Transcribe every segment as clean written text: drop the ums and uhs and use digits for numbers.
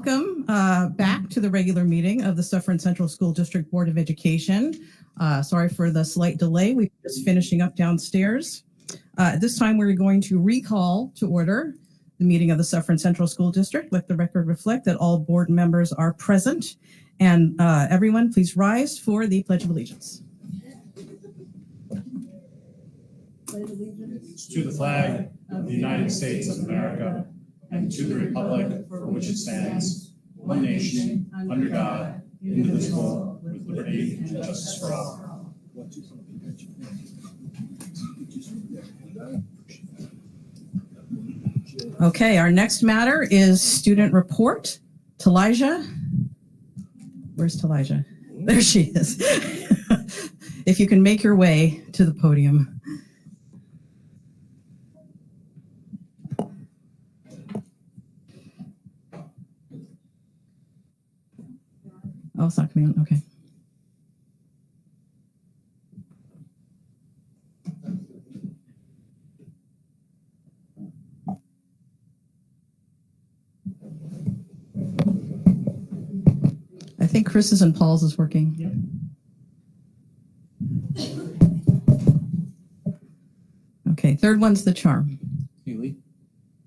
Welcome back to the regular meeting of the Suffern Central School District Board of Education. Sorry for the slight delay. We're just finishing up downstairs. At this time, we're going to recall to order the meeting of the Suffern Central School District. Let the record reflect that all board members are present. And everyone, please rise for the Pledge of Allegiance. To the flag of the United States of America and to the republic for which it stands, one nation, under God, indivisible, with liberty and justice for all. Okay, our next matter is student report. Talijah. Where's Talijah? There she is. If you can make your way to the podium. Oh, it's not coming on. Okay. I think Chris's and Paul's is working. Yep. Okay, third one's the charm. Hey, Lee,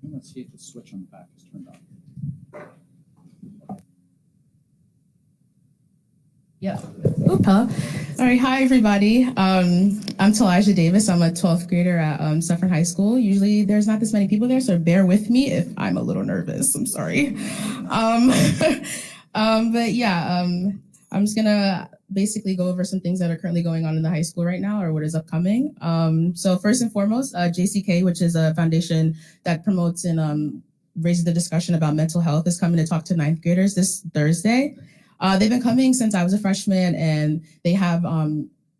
let's see if the switch on the back is turned on. Yeah. Hello. All right. Hi, everybody. I'm Talijah Davis. I'm a 12th grader at Suffern High School. Usually there's not this many people there, so bear with me if I'm a little nervous. I'm sorry. But yeah, I'm just going to basically go over some things that are currently going on in the high school right now or what is upcoming. So first and foremost, JCK, which is a foundation that promotes and raises the discussion about mental health, is coming to talk to 9th graders this Thursday. They've been coming since I was a freshman, and they have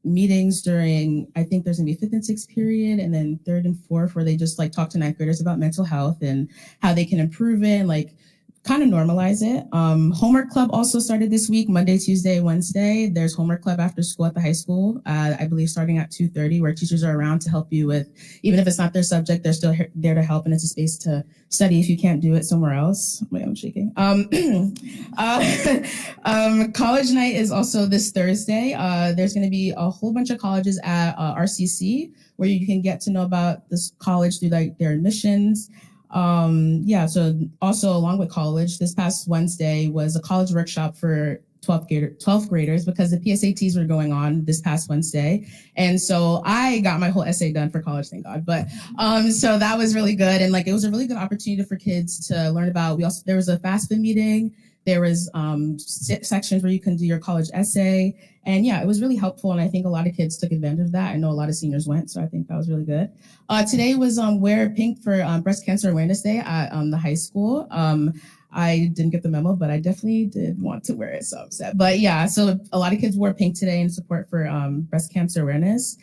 meetings during, I think there's gonna be 5th and 6th period, and then 3rd and 4th, where they just like talk to 9th graders about mental health and how they can improve it and like kind of normalize it. Homework club also started this week, Monday, Tuesday, Wednesday. There's homework club after school at the high school, I believe starting at 2:30, where teachers are around to help you with, even if it's not their subject, they're still there to help, and it's a space to study if you can't do it somewhere else. Wait, I'm shaking. College night is also this Thursday. There's going to be a whole bunch of colleges at RCC where you can get to know about this college through like their admissions. So also along with college, this past Wednesday was a college workshop for 12th graders because the PSATs were going on this past Wednesday. And so I got my whole essay done for college, thank God. But so that was really good. And like it was a really good opportunity for kids to learn about, there was a FAFSA meeting. There was sections where you can do your college essay. And yeah, it was really helpful. And I think a lot of kids took advantage of that. I know a lot of seniors went, so I think that was really good. Today was Wear Pink for Breast Cancer Awareness Day at the high school. I didn't get the memo, but I definitely did want to wear it, so I'm upset. But yeah, so a lot of kids wore pink today in support for breast cancer awareness.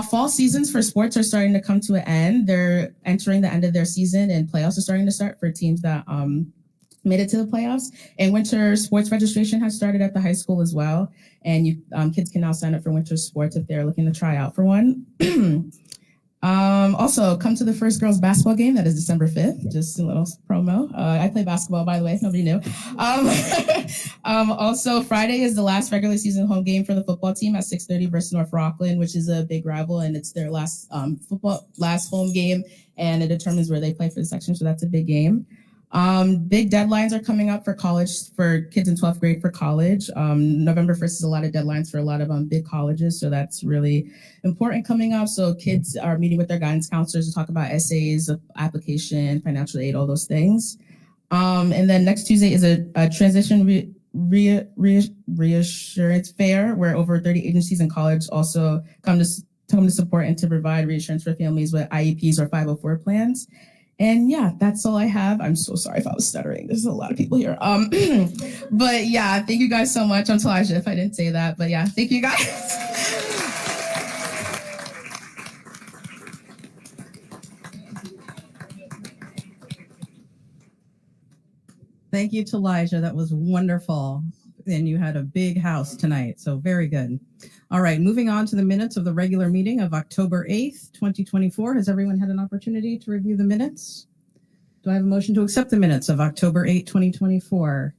Fall seasons for sports are starting to come to an end. They're entering the end of their season, and playoffs are starting to start for teams that made it to the playoffs. And winter sports registration has started at the high school as well. And you kids can now sign up for winter sports if they're looking to try out for one. Also, come to the first girls basketball game. That is December 5th. Just a little promo. I play basketball, by the way, if nobody knew. Also, Friday is the last regular season home game for the football team at 6:30 versus North Rockland, which is a big rival, and it's their last home game, and it determines where they play for the section. So that's a big game. Big deadlines are coming up for college, for kids in 12th grade for college. November 1st is a lot of deadlines for a lot of big colleges, so that's really important coming up. So kids are meeting with their guidance counselors to talk about essays, application, financial aid, all those things. And then next Tuesday is a transition reassurance fair, where over 30 agencies in college also come to support and to provide reassurance for families with IEPs or 504 plans. And yeah, that's all I have. I'm so sorry if I was stuttering. There's a lot of people here. But yeah, thank you guys so much. I'm Talijah if I didn't say that, but yeah, thank you guys. Thank you, Talijah. That was wonderful. And you had a big house tonight, so very good. All right, moving on to the minutes of the regular meeting of October 8th, 2024. Has everyone had an opportunity to review the minutes? Do I have a motion to accept the minutes of October 8, 2024?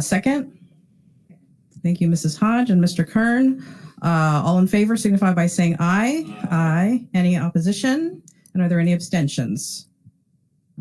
Second? Thank you, Mrs. Hodge and Mr. Kern. All in favor signify by saying aye. Aye. Any opposition? And are there any abstentions?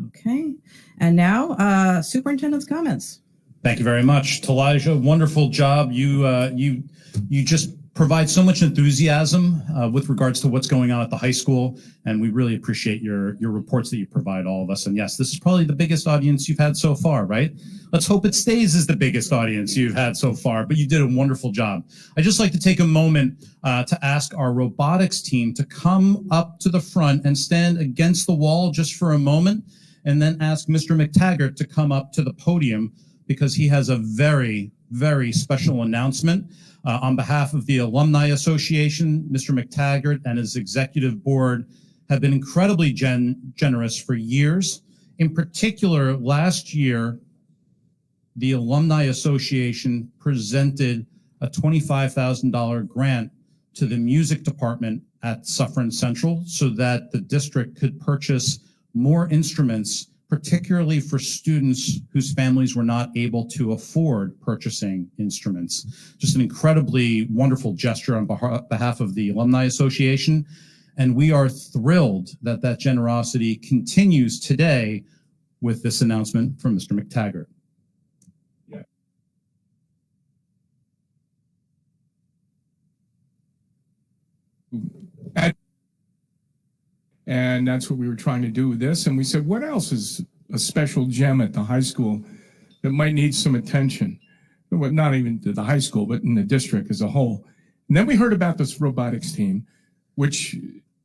Okay. And now, superintendent's comments. Thank you very much, Talijah. Wonderful job. You just provide so much enthusiasm with regards to what's going on at the high school, and we really appreciate your reports that you provide all of us. And yes, this is probably the biggest audience you've had so far, right? Let's hope it stays as the biggest audience you've had so far, but you did a wonderful job. I'd just like to take a moment to ask our robotics team to come up to the front and stand against the wall just for a moment, and then ask Mr. McTaggart to come up to the podium because he has a very, very special announcement. On behalf of the Alumni Association, Mr. McTaggart and his executive board have been incredibly generous for years. In particular, last year, the Alumni Association presented a $25,000 grant to the music department at Suffern Central so that the district could purchase more instruments, particularly for students whose families were not able to afford purchasing instruments. Just an incredibly wonderful gesture on behalf of the Alumni Association. And we are thrilled that that generosity continues today with this announcement from Mr. McTaggart. And that's what we were trying to do with this. And we said, what else is a special gem at the high school that might need some attention? Well, not even to the high school, but in the district as a whole. And then we heard about this robotics team, which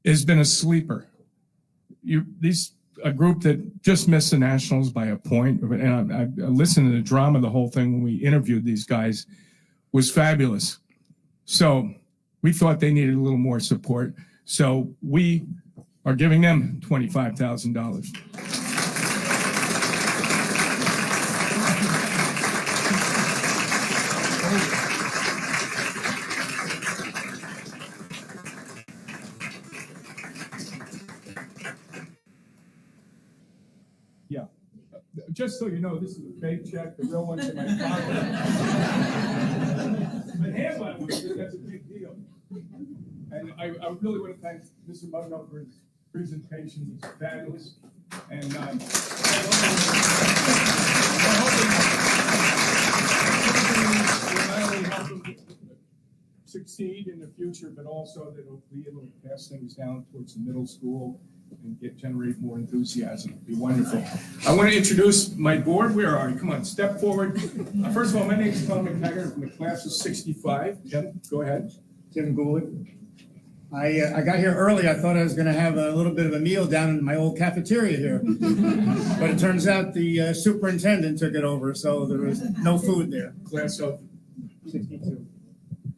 has been a sleeper. A group that just missed the Nationals by a point. And I listened to the drama, the whole thing when we interviewed these guys was fabulous. So we thought they needed a little more support. So we are giving them $25,000. Yeah. Just so you know, this is a fake check. The real one's in my pocket. But Heyman, that's a big deal. And I really want to thank Mr. Mugno for his presentation. It's fabulous. And I hope it will not only help him succeed in the future, but also that it'll be able to pass things down towards the middle school and generate more enthusiasm. It'd be wonderful. I want to introduce my board. Where are you? Come on, step forward. First of all, my name is Tom McTaggart from the class of 65. Tim, go ahead. Tim Goulick. I got here early. I thought I was going to have a little bit of a meal down in my old cafeteria here. But it turns out the superintendent took it over, so there was no food there. Class of 62.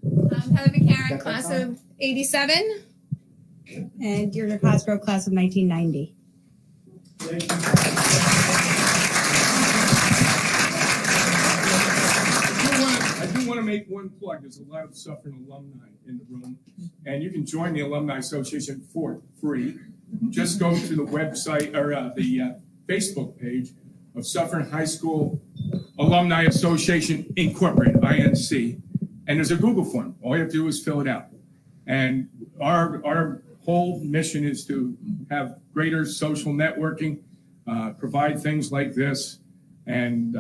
I'm Heather McCarran, class of 87. And Deirdre Cosgrove, class of 1990. I do want to make one plug. There's a lot of Suffern alumni in the room, and you can join the Alumni Association for free. Just go to the website or the Facebook page of Suffern High School Alumni Association Incorporated, INC, and there's a Google form. All you have to do is fill it out. And our whole mission is to have greater social networking, provide things like this, and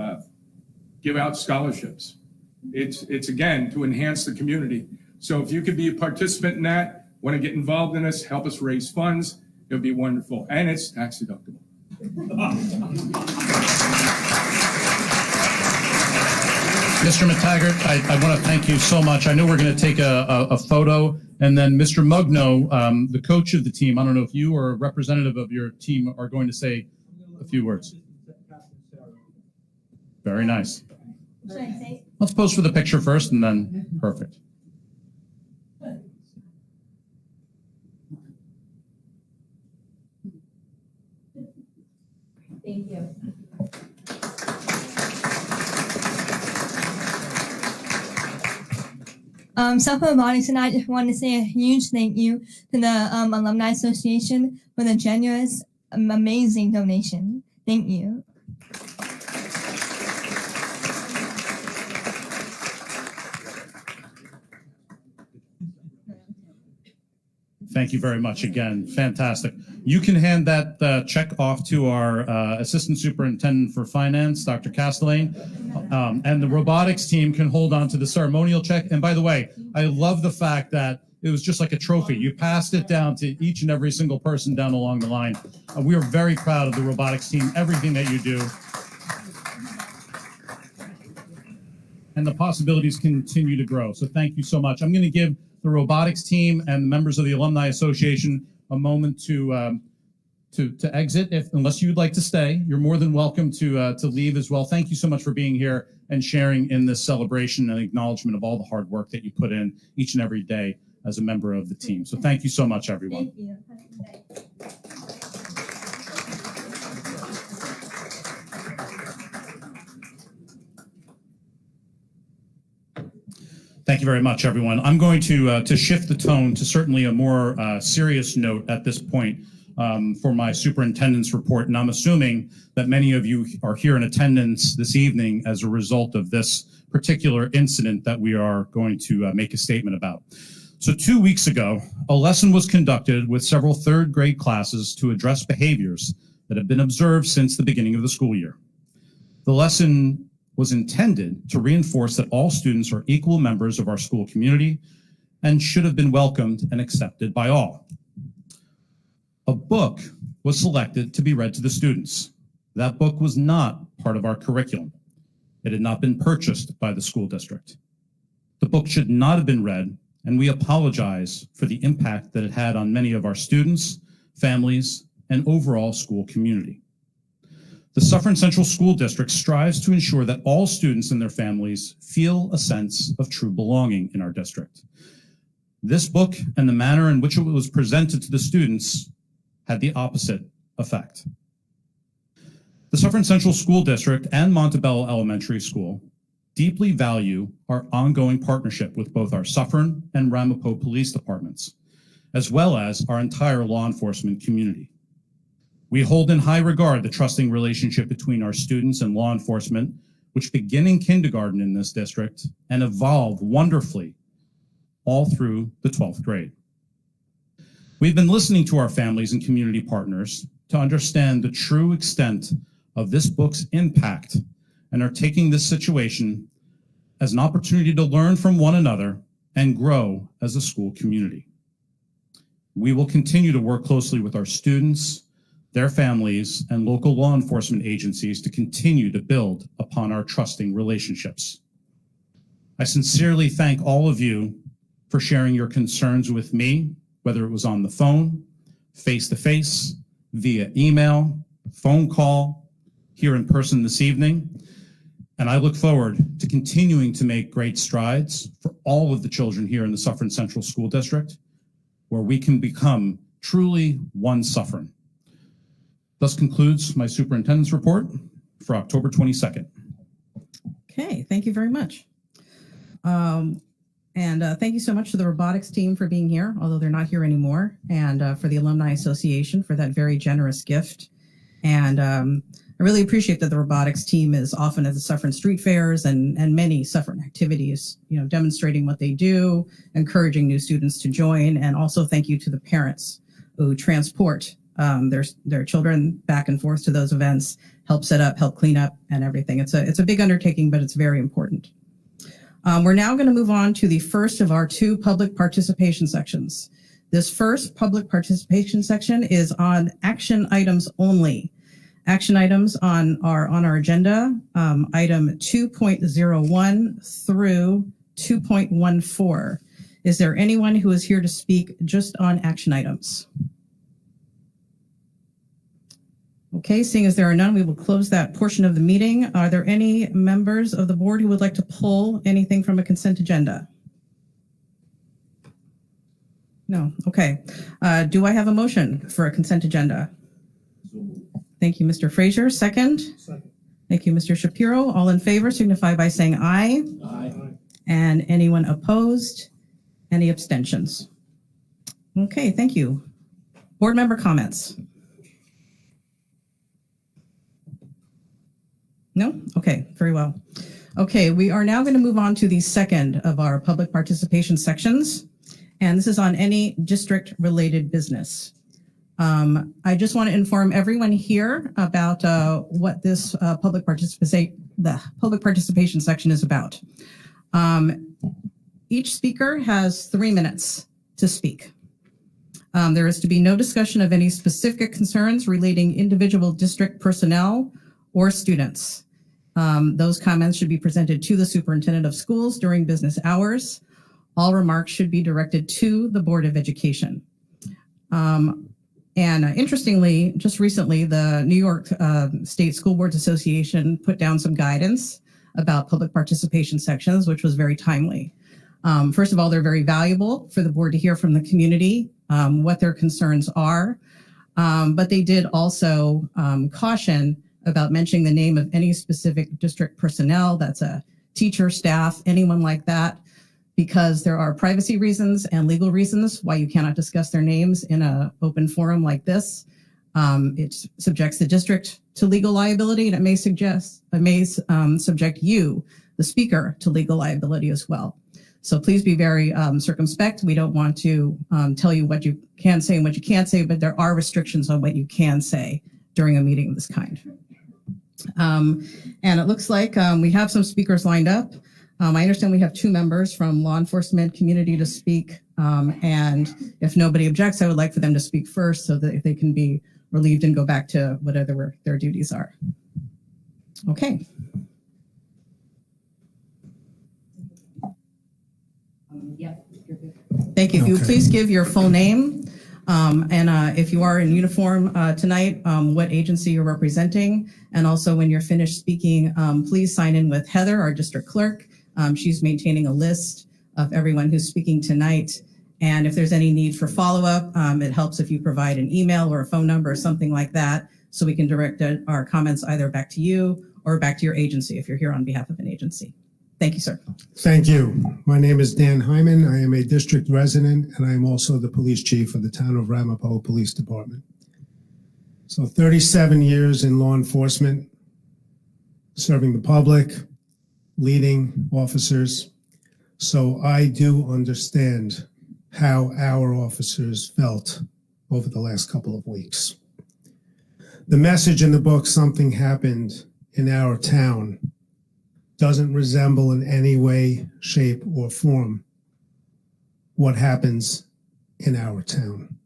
give out scholarships. It's again, to enhance the community. So if you could be a participant in that, want to get involved in this, help us raise funds, it would be wonderful. And it's tax deductible. Mr. McTaggart, I want to thank you so much. I know we're going to take a photo, and then Mr. Mugno, the coach of the team, I don't know if you or a representative of your team are going to say a few words. Very nice. Let's pose for the picture first, and then perfect. Thank you. Suffern Robotics and I just want to say a huge thank you to the Alumni Association for the generous, amazing donation. Thank you. Thank you very much again. Fantastic. You can hand that check off to our Assistant Superintendent for Finance, Dr. Castellane, and the robotics team can hold on to the ceremonial check. And by the way, I love the fact that it was just like a trophy. You passed it down to each and every single person down along the line. We are very proud of the robotics team, everything that you do. And the possibilities continue to grow. So thank you so much. I'm going to give the robotics team and the members of the Alumni Association a moment to exit. Unless you'd like to stay, you're more than welcome to leave as well. Thank you so much for being here and sharing in this celebration and acknowledgement of all the hard work that you put in each and every day as a member of the team. So thank you so much, everyone. Thank you. Have a good day. Thank you very much, everyone. I'm going to shift the tone to certainly a more serious note at this point for my superintendent's report. And I'm assuming that many of you are here in attendance this evening as a result of this particular incident that we are going to make a statement about. So 2 weeks ago, a lesson was conducted with several third grade classes to address behaviors that have been observed since the beginning of the school year. The lesson was intended to reinforce that all students are equal members of our school community and should have been welcomed and accepted by all. A book was selected to be read to the students. That book was not part of our curriculum. It had not been purchased by the school district. The book should not have been read, and we apologize for the impact that it had on many of our students, families, and overall school community. The Suffern Central School District strives to ensure that all students and their families feel a sense of true belonging in our district. This book and the manner in which it was presented to the students had the opposite effect. The Suffern Central School District and Montebello Elementary School deeply value our ongoing partnership with both our Suffern and Ramapo Police Departments, as well as our entire law enforcement community. We hold in high regard the trusting relationship between our students and law enforcement, which begin in kindergarten in this district and evolve wonderfully all through the 12th grade. We've been listening to our families and community partners to understand the true extent of this book's impact and are taking this situation as an opportunity to learn from one another and grow as a school community. We will continue to work closely with our students, their families, and local law enforcement agencies to continue to build upon our trusting relationships. I sincerely thank all of you for sharing your concerns with me, whether it was on the phone, face-to-face, via email, phone call, here in person this evening. And I look forward to continuing to make great strides for all of the children here in the Suffern Central School District, where we can become truly one Suffern. Thus concludes my superintendent's report for October 22nd. Okay, thank you very much. Thank you so much to the robotics team for being here, although they're not here anymore, and for the Alumni Association for that very generous gift. And I really appreciate that the robotics team is often at the Suffern street fairs and many Suffern activities, demonstrating what they do, encouraging new students to join, and also thank you to the parents who transport their children back and forth to those events, help set up, help clean up, and everything. It's a big undertaking, but it's very important. We're now going to move on to the first of our two public participation sections. This first public participation section is on action items only. Action items are on our agenda, item 2.01 through 2.14. Is there anyone who is here to speak just on action items? Okay, seeing as there are none, we will close that portion of the meeting. Are there any members of the board who would like to pull anything from a consent agenda? No, okay. Do I have a motion for a consent agenda? Thank you, Mr. Frazier. Second? Second. Thank you, Mr. Shapiro. All in favor signify by saying aye. Aye. And anyone opposed? Any abstentions? Okay, thank you. Board member comments. No? Okay, very well. Okay, we are now going to move on to the second of our public participation sections, and this is on any district-related business. I just want to inform everyone here about what this public participation section is about. Each speaker has 3 minutes to speak. There is to be no discussion of any specific concerns relating individual district personnel or students. Those comments should be presented to the superintendent of schools during business hours. All remarks should be directed to the Board of Education. Interestingly, just recently, the New York State School Boards Association put down some guidance about public participation sections, which was very timely. First of all, they're very valuable for the board to hear from the community what their concerns are. But they did also caution about mentioning the name of any specific district personnel, that's a teacher, staff, anyone like that, because there are privacy reasons and legal reasons why you cannot discuss their names in an open forum like this. It subjects the district to legal liability, and it may subject you, the speaker, to legal liability as well. So please be very circumspect. We don't want to tell you what you can say and what you can't say, but there are restrictions on what you can say during a meeting of this kind. And it looks like we have some speakers lined up. I understand we have 2 members from law enforcement community to speak. And if nobody objects, I would like for them to speak first so that they can be relieved and go back to whatever their duties are. Okay. Thank you. If you would please give your full name and if you are in uniform tonight, what agency you're representing. And also when you're finished speaking, please sign in with Heather, our district clerk. She's maintaining a list of everyone who's speaking tonight. And if there's any need for follow-up, it helps if you provide an email or a phone number or something like that so we can direct our comments either back to you or back to your agency if you're here on behalf of an agency. Thank you, sir. Thank you. My name is Dan Heyman. I am a district resident, and I am also the police chief of the town of Ramapo Police Department. So 37 years in law enforcement, serving the public, leading officers. So I do understand how our officers felt over the last couple of weeks. The message in the book, Something Happened in Our Town, doesn't resemble in any way, shape, or form what happens in our town.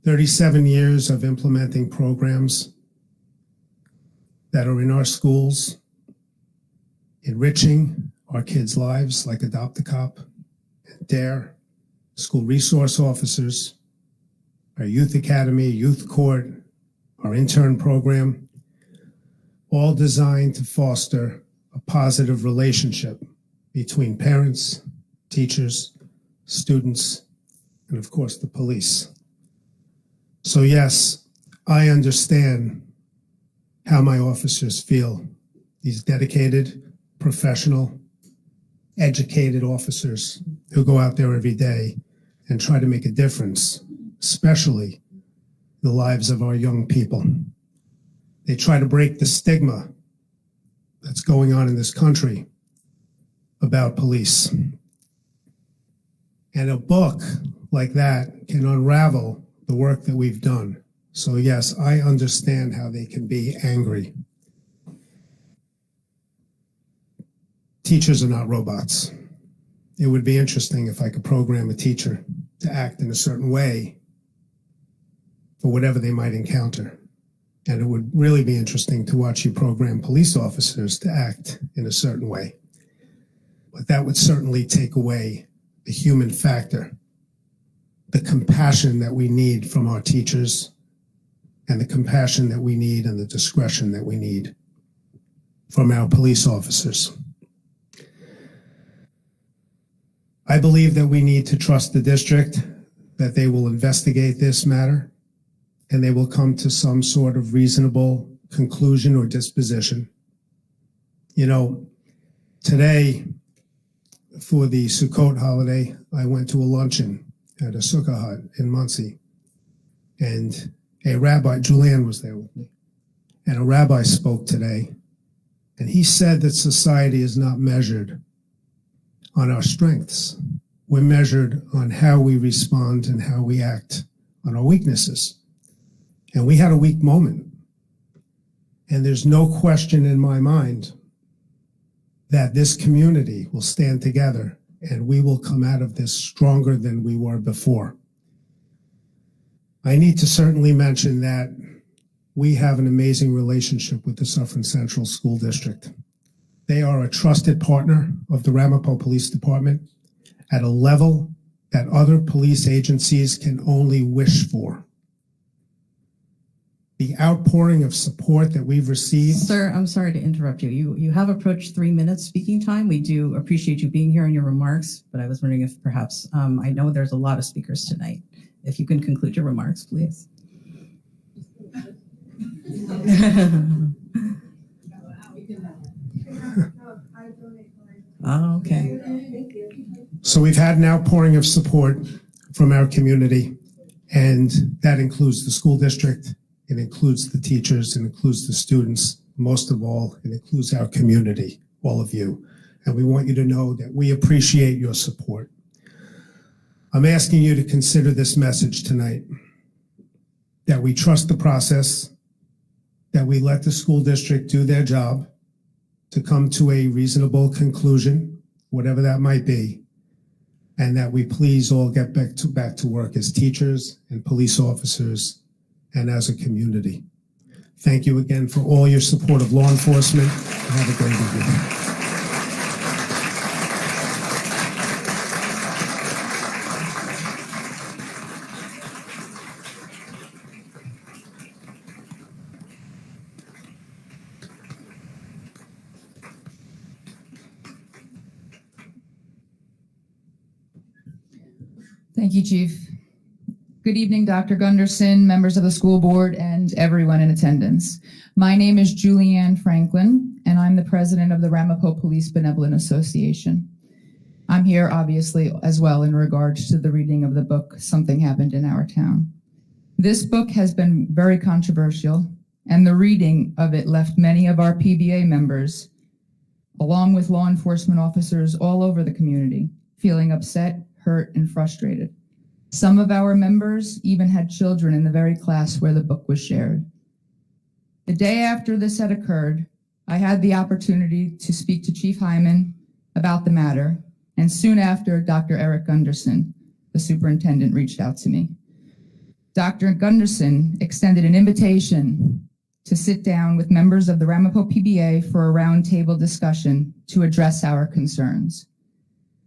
37 years of implementing programs that are in our schools, enriching our kids' lives like Adopt a Cop, DARE, school resource officers, our youth academy, youth court, our intern program, all designed to foster a positive relationship between parents, teachers, students, and of course the police. So yes, I understand how my officers feel. These dedicated, professional, educated officers who go out there every day and try to make a difference, especially the lives of our young people. They try to break the stigma that's going on in this country about police. And a book like that can unravel the work that we've done. So yes, I understand how they can be angry. Teachers are not robots. It would be interesting if I could program a teacher to act in a certain way for whatever they might encounter. And it would really be interesting to watch you program police officers to act in a certain way. But that would certainly take away the human factor, the compassion that we need from our teachers, and the compassion that we need and the discretion that we need from our police officers. I believe that we need to trust the district, that they will investigate this matter, and they will come to some sort of reasonable conclusion or disposition. You know, today, for the Sukkot holiday, I went to a luncheon at a sukkah hut in Muncie, and a rabbi, Julianne, was there with me, and a rabbi spoke today, and he said that society is not measured on our strengths. We're measured on how we respond and how we act on our weaknesses. And we had a weak moment. And there's no question in my mind that this community will stand together and we will come out of this stronger than we were before. I need to certainly mention that we have an amazing relationship with the Suffern Central School District. They are a trusted partner of the Ramapo Police Department at a level that other police agencies can only wish for. The outpouring of support that we've received. Sir, I'm sorry to interrupt you. You have approached 3 minutes speaking time. We do appreciate you being here and your remarks, but I was wondering if perhaps, I know there's a lot of speakers tonight. If you can conclude your remarks, please. Oh, okay. So we've had an outpouring of support from our community, and that includes the school district, it includes the teachers, it includes the students, most of all, it includes our community, all of you. And we want you to know that we appreciate your support. I'm asking you to consider this message tonight, that we trust the process, that we let the school district do their job to come to a reasonable conclusion, whatever that might be, and that we please all get back to work as teachers and police officers and as a community. Thank you again for all your support of law enforcement. Have a great evening. Thank you, Chief. Good evening, Dr. Gunderson, members of the school board, and everyone in attendance. My name is Julianne Franklin, and I'm the president of the Ramapo Police Benevolent Association. I'm here, obviously, as well in regards to the reading of the book, Something Happened in Our Town. This book has been very controversial, and the reading of it left many of our PBA members, along with law enforcement officers all over the community, feeling upset, hurt, and frustrated. Some of our members even had children in the very class where the book was shared. The day after this had occurred, I had the opportunity to speak to Chief Heyman about the matter, and soon after, Dr. Eric Gunderson, the superintendent, reached out to me. Dr. Gunderson extended an invitation to sit down with members of the Ramapo PBA for a roundtable discussion to address our concerns.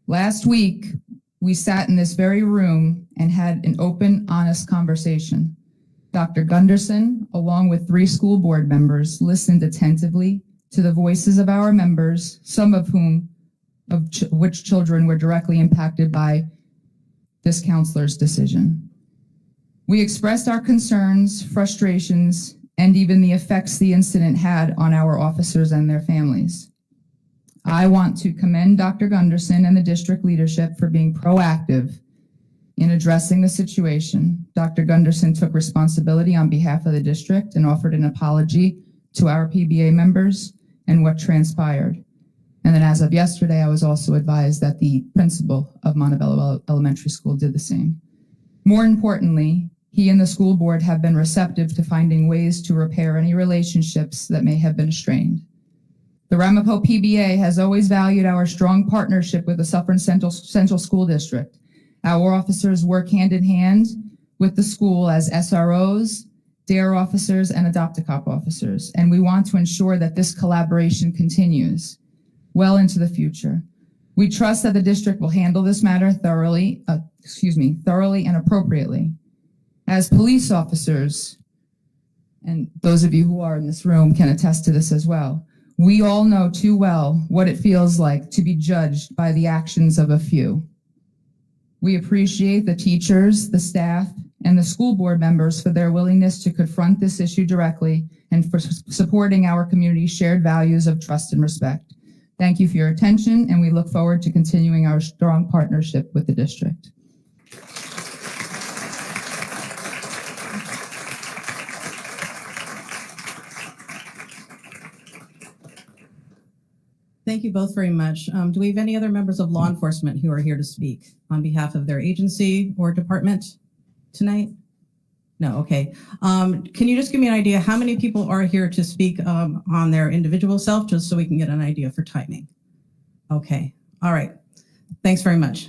Last week, we sat in this very room and had an open, honest conversation. Dr. Gunderson, along with 3 school board members, listened attentively to the voices of our members, some of which children were directly impacted by this counselor's decision. We expressed our concerns, frustrations, and even the effects the incident had on our officers and their families. I want to commend Dr. Gunderson and the district leadership for being proactive in addressing the situation. Dr. Gunderson took responsibility on behalf of the district and offered an apology to our PBA members and what transpired. And then as of yesterday, I was also advised that the principal of Montebello Elementary School did the same. More importantly, he and the school board have been receptive to finding ways to repair any relationships that may have been strained. The Ramapo PBA has always valued our strong partnership with the Suffern Central School District. Our officers work hand in hand with the school as SROs, DARE officers, and Adopt-A-Cop officers, and we want to ensure that this collaboration continues well into the future. We trust that the district will handle this matter thoroughly and appropriately. As police officers, and those of you who are in this room can attest to this as well, we all know too well what it feels like to be judged by the actions of a few. We appreciate the teachers, the staff, and the school board members for their willingness to confront this issue directly and for supporting our community's shared values of trust and respect. Thank you for your attention, and we look forward to continuing our strong partnership with the district. Thank you both very much. Do we have any other members of law enforcement who are here to speak on behalf of their agency or department tonight? No, okay. Can you just give me an idea how many people are here to speak on their individual self, just so we can get an idea for timing? Okay, all right. Thanks very much.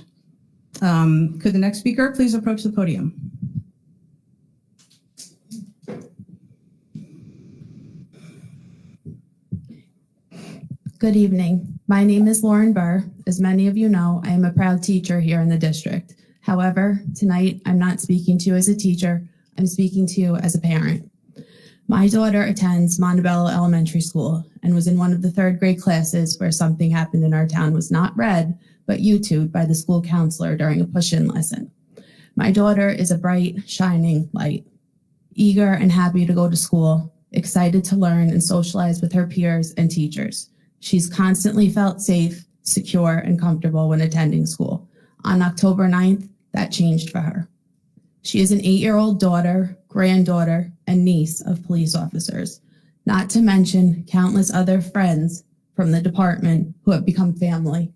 Could the next speaker please approach the podium? Good evening. My name is Lauren Burr. As many of you know, I am a proud teacher here in the district. However, tonight I'm not speaking to you as a teacher, I'm speaking to you as a parent. My daughter attends Montebello Elementary School and was in one of the 3rd grade classes where something happened in our town was not read, but YouTubed by the school counselor during a push-in lesson. My daughter is a bright, shining light, eager and happy to go to school, excited to learn and socialize with her peers and teachers. She's constantly felt safe, secure, and comfortable when attending school. On October 9th, that changed for her. She is an 8-year-old daughter, granddaughter, and niece of police officers, not to mention countless other friends from the department who have become family.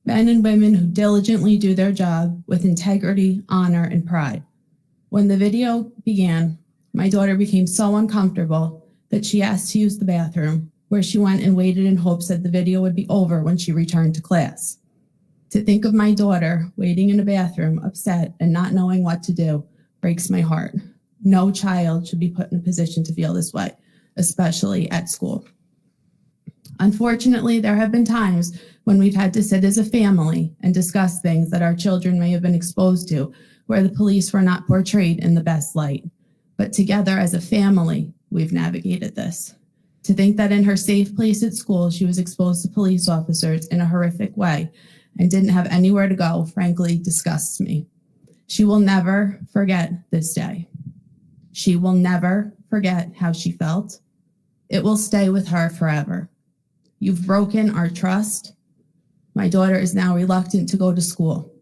Men and women who diligently do their job with integrity, honor, and pride. When the video began, my daughter became so uncomfortable that she asked to use the bathroom, where she went and waited in hopes that the video would be over when she returned to class. To think of my daughter waiting in a bathroom, upset and not knowing what to do, breaks my heart. No child should be put in a position to feel this way, especially at school. Unfortunately, there have been times when we've had to sit as a family and discuss things that our children may have been exposed to, where the police were not portrayed in the best light. But together as a family, we've navigated this. To think that in her safe place at school, she was exposed to police officers in a horrific way and didn't have anywhere to go, frankly, disgusts me. She will never forget this day. She will never forget how she felt. It will stay with her forever. You've broken our trust. My daughter is now reluctant to go to school.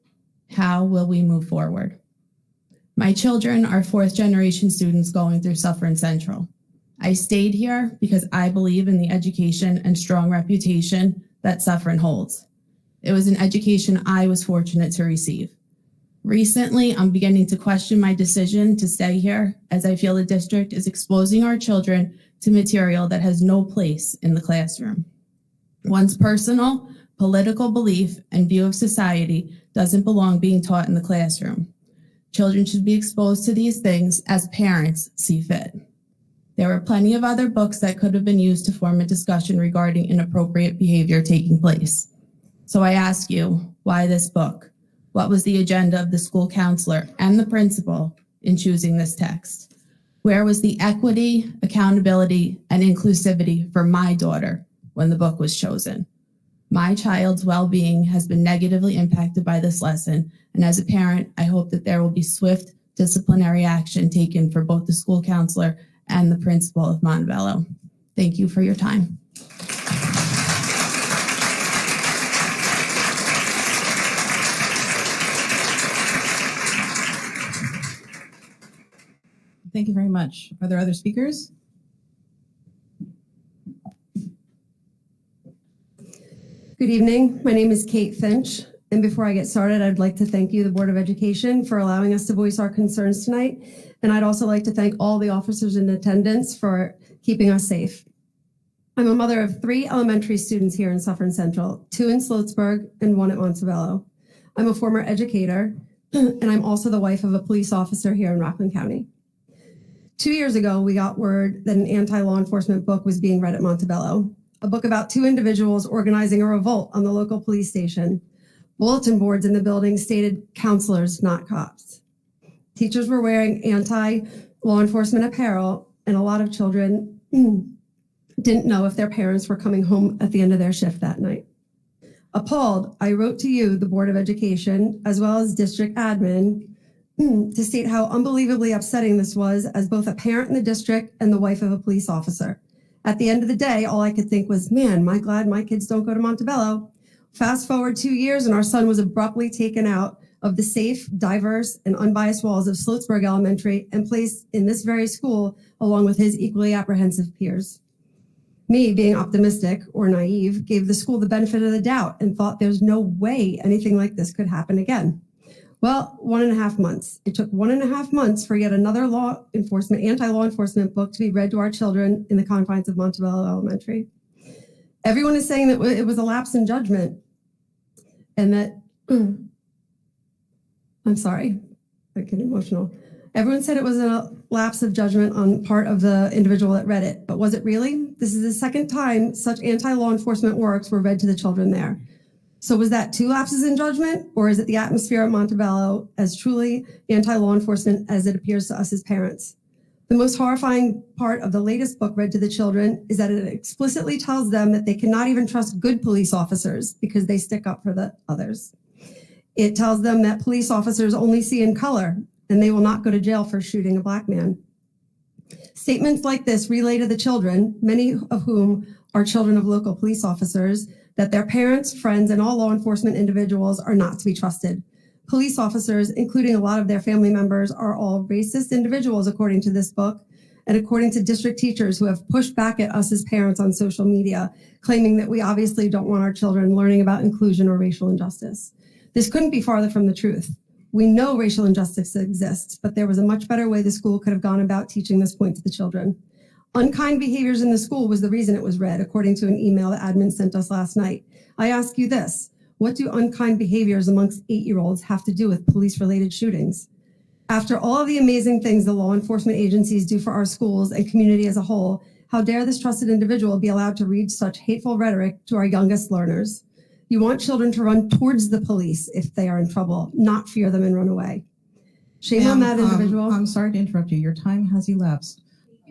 How will we move forward? My children are 4th-generation students going through Suffern Central. I stayed here because I believe in the education and strong reputation that Suffern holds. It was an education I was fortunate to receive. Recently, I'm beginning to question my decision to stay here, as I feel the district is exposing our children to material that has no place in the classroom. One's personal, political belief and view of society doesn't belong being taught in the classroom. Children should be exposed to these things as parents see fit. There were plenty of other books that could have been used to form a discussion regarding inappropriate behavior taking place. So I ask you, why this book? What was the agenda of the school counselor and the principal in choosing this text? Where was the equity, accountability, and inclusivity for my daughter when the book was chosen? My child's well-being has been negatively impacted by this lesson, and as a parent, I hope that there will be swift disciplinary action taken for both the school counselor and the principal of Montebello. Thank you for your time. Thank you very much. Are there other speakers? Good evening. My name is Kate Finch. And before I get started, I'd like to thank you, the Board of Education, for allowing us to voice our concerns tonight. And I'd also like to thank all the officers in attendance for keeping us safe. I'm a mother of 3 elementary students here in Suffern Central, 2 in Sloatsburg and 1 at Montebello. I'm a former educator, and I'm also the wife of a police officer here in Rockland County. 2 years ago, we got word that an anti-law enforcement book was being read at Montebello, a book about 2 individuals organizing a revolt on the local police station. Bulletin boards in the building stated counselors, not cops. Teachers were wearing anti-law enforcement apparel, and a lot of children didn't know if their parents were coming home at the end of their shift that night. Appalled, I wrote to you, the Board of Education, as well as district admin, to state how unbelievably upsetting this was as both a parent in the district and the wife of a police officer. At the end of the day, all I could think was, man, am I glad my kids don't go to Montebello. Fast forward 2 years and our son was abruptly taken out of the safe, diverse, and unbiased walls of Sloatsburg Elementary and placed in this very school along with his equally apprehensive peers. Me, being optimistic or naive, gave the school the benefit of the doubt and thought there's no way anything like this could happen again. Well, 1.5 months. It took 1.5 months for yet another anti-law enforcement book to be read to our children in the confines of Montebello Elementary. Everyone is saying that it was a lapse in judgment and that, I'm sorry, I get emotional. Everyone said it was a lapse of judgment on part of the individual that read it, but was it really? This is the second time such anti-law enforcement works were read to the children there. So was that 2 lapses in judgment, or is it the atmosphere at Montebello as truly anti-law enforcement as it appears to us as parents? The most horrifying part of the latest book read to the children is that it explicitly tells them that they cannot even trust good police officers because they stick up for the others. It tells them that police officers only see in color and they will not go to jail for shooting a Black man. Statements like this relay to the children, many of whom are children of local police officers, that their parents, friends, and all law enforcement individuals are not to be trusted. Police officers, including a lot of their family members, are all racist individuals, according to this book, and according to district teachers who have pushed back at us as parents on social media, claiming that we obviously don't want our children learning about inclusion or racial injustice. This couldn't be farther from the truth. We know racial injustice exists, but there was a much better way the school could have gone about teaching this point to the children. Unkind behaviors in the school was the reason it was read, according to an email that admin sent us last night. I ask you this, what do unkind behaviors amongst 8-year-olds have to do with police-related shootings? After all of the amazing things the law enforcement agencies do for our schools and community as a whole, how dare this trusted individual be allowed to read such hateful rhetoric to our youngest learners? You want children to run towards the police if they are in trouble, not fear them and run away. Shame on that individual. I'm sorry to interrupt you. Your time has elapsed.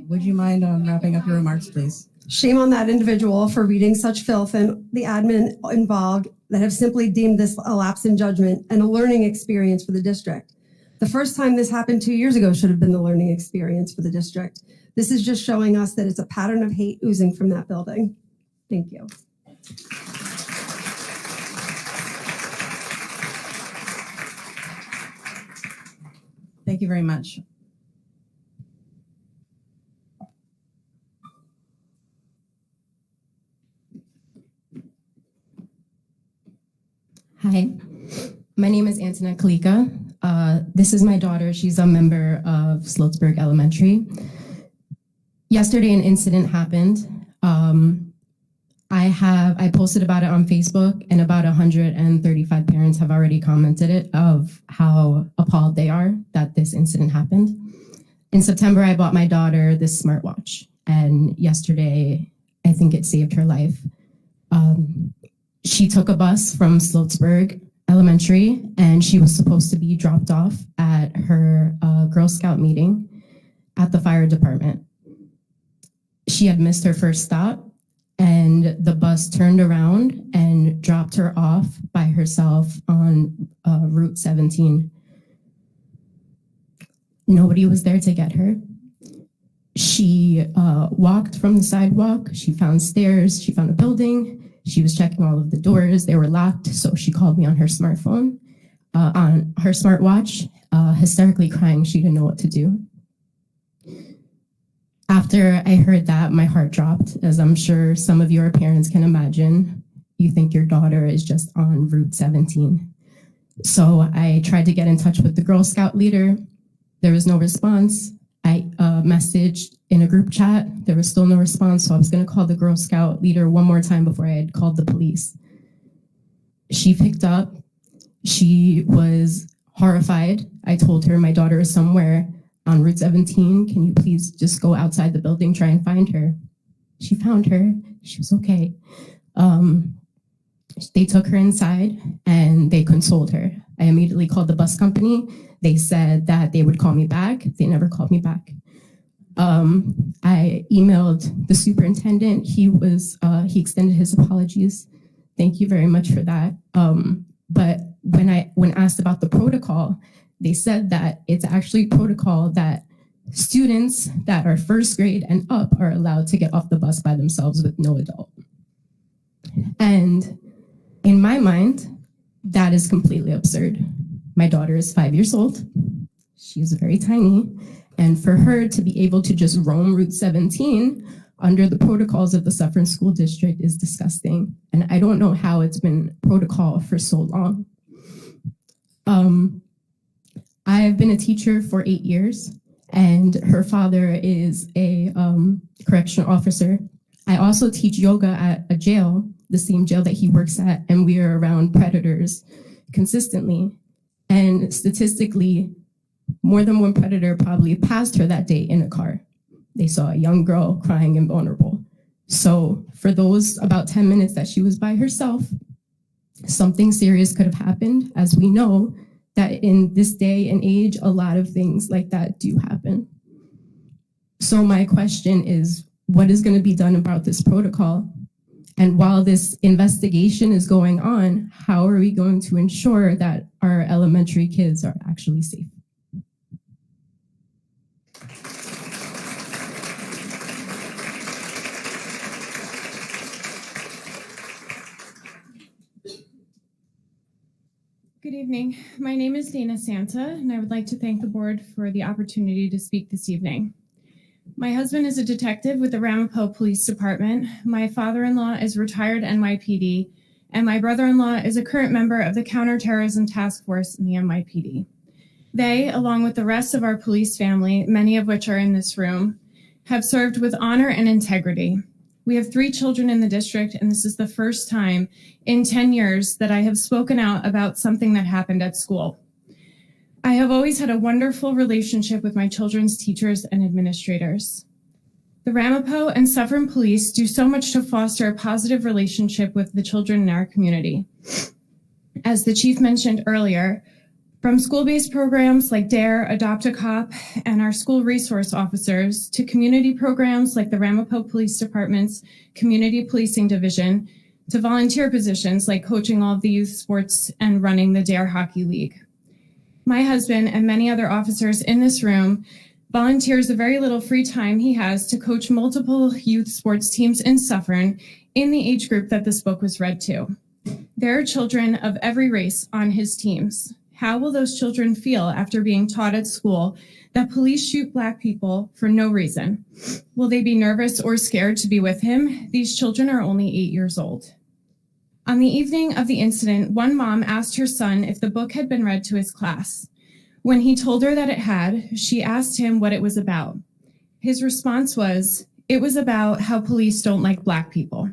Would you mind wrapping up your remarks, please? Shame on that individual for reading such filth and the admin involved that have simply deemed this a lapse in judgment and a learning experience for the district. The first time this happened 2 years ago should have been the learning experience for the district. This is just showing us that it's a pattern of hate oozing from that building. Thank you. Thank you very much. Hi, my name is Antoinette Kalika. This is my daughter. She's a member of Sloatsburg Elementary. Yesterday, an incident happened. I posted about it on Facebook, and about 135 parents have already commented it of how appalled they are that this incident happened. In September, I bought my daughter this smartwatch, and yesterday, I think it saved her life. She took a bus from Sloatsburg Elementary, and she was supposed to be dropped off at her Girl Scout meeting at the fire department. She had missed her first stop, and the bus turned around and dropped her off by herself on Route 17. Nobody was there to get her. She walked from the sidewalk. She found stairs. She found a building. She was checking all of the doors. They were locked, so she called me on her smartphone, on her smartwatch, hysterically crying. She didn't know what to do. After I heard that, my heart dropped, as I'm sure some of your parents can imagine. You think your daughter is just on Route 17. So I tried to get in touch with the Girl Scout leader. There was no response. I messaged in a group chat. There was still no response, so I was going to call the Girl Scout leader one more time before I had called the police. She picked up. She was horrified. I told her my daughter is somewhere on Route 17. Can you please just go outside the building, try and find her? She found her. She was okay. They took her inside and they consoled her. I immediately called the bus company. They said that they would call me back. They never called me back. I emailed the superintendent. He extended his apologies. Thank you very much for that. But when asked about the protocol, they said that it's actually protocol that students that are first grade and up are allowed to get off the bus by themselves with no adult. And in my mind, that is completely absurd. My daughter is 5 years old. She's very tiny. And for her to be able to just roam Route 17 under the protocols of the Suffern School District is disgusting. And I don't know how it's been protocol for so long. I have been a teacher for 8 years, and her father is a correctional officer. I also teach yoga at a jail, the same jail that he works at, and we are around predators consistently. And statistically, more than one predator probably passed her that day in a car. They saw a young girl crying and vulnerable. So for those about 10 minutes that she was by herself, something serious could have happened, as we know that in this day and age, a lot of things like that do happen. So my question is, what is going to be done about this protocol? And while this investigation is going on, how are we going to ensure that our elementary kids are actually safe? Good evening. My name is Dana Santa, and I would like to thank the board for the opportunity to speak this evening. My husband is a detective with the Ramapo Police Department. My father-in-law is retired NYPD, and my brother-in-law is a current member of the Counterterrorism Task Force in the NYPD. They, along with the rest of our police family, many of which are in this room, have served with honor and integrity. We have 3 children in the district, and this is the first time in 10 years that I have spoken out about something that happened at school. I have always had a wonderful relationship with my children's teachers and administrators. The Ramapo and Suffern Police do so much to foster a positive relationship with the children in our community. As the chief mentioned earlier, from school-based programs like DARE, Adopt a Cop, and our school resource officers, to community programs like the Ramapo Police Department's Community Policing Division, to volunteer positions like coaching all of the youth sports and running the DARE Hockey League. My husband and many other officers in this room volunteers the very little free time he has to coach multiple youth sports teams in Suffern in the age group that this book was read to. There are children of every race on his teams. How will those children feel after being taught at school that police shoot Black people for no reason? Will they be nervous or scared to be with him? These children are only 8 years old. On the evening of the incident, one mom asked her son if the book had been read to his class. When he told her that it had, she asked him what it was about. His response was, "It was about how police don't like Black people."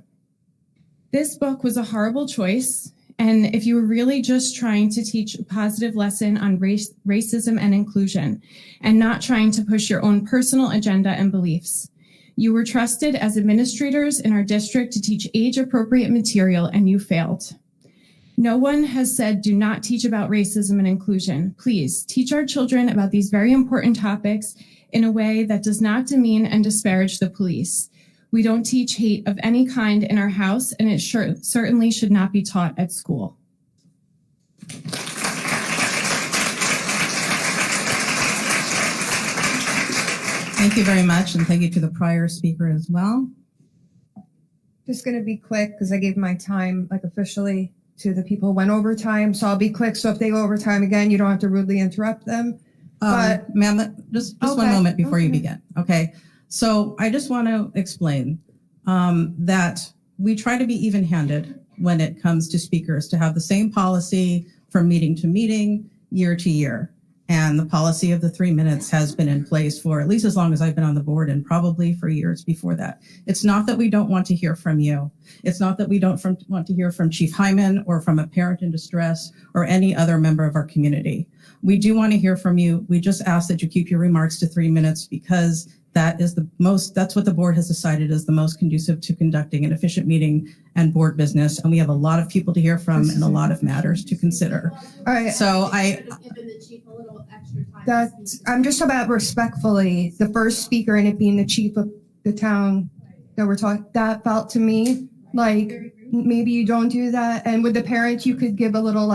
This book was a horrible choice. And if you were really just trying to teach a positive lesson on racism and inclusion, and not trying to push your own personal agenda and beliefs, you were trusted as administrators in our district to teach age-appropriate material, and you failed. No one has said do not teach about racism and inclusion. Please teach our children about these very important topics in a way that does not demean and disparage the police. We don't teach hate of any kind in our house, and it certainly should not be taught at school. Thank you very much, and thank you to the prior speaker as well. Just going to be quick because I gave my time officially to the people who went overtime, so I'll be quick. So if they go overtime again, you don't have to rudely interrupt them. But ma'am, just okay, one moment before you begin. Okay. So I just want to explain that we try to be even-handed when it comes to speakers, to have the same policy from meeting to meeting, year to year. And the policy of the 3 minutes has been in place for at least as long as I've been on the board, and probably for years before that. It's not that we don't want to hear from you. It's not that we don't want to hear from Chief Heyman or from a parent in distress or any other member of our community. We do want to hear from you. We just ask that you keep your remarks to 3 minutes, because that's what the board has decided is the most conducive to conducting an efficient meeting and board business. And we have a lot of people to hear from and a lot of matters to consider. All right. So I'm just about respectfully, the first speaker and it being the chief of the town that we're talking, that felt to me like maybe you don't do that. And with the parents, you could give a little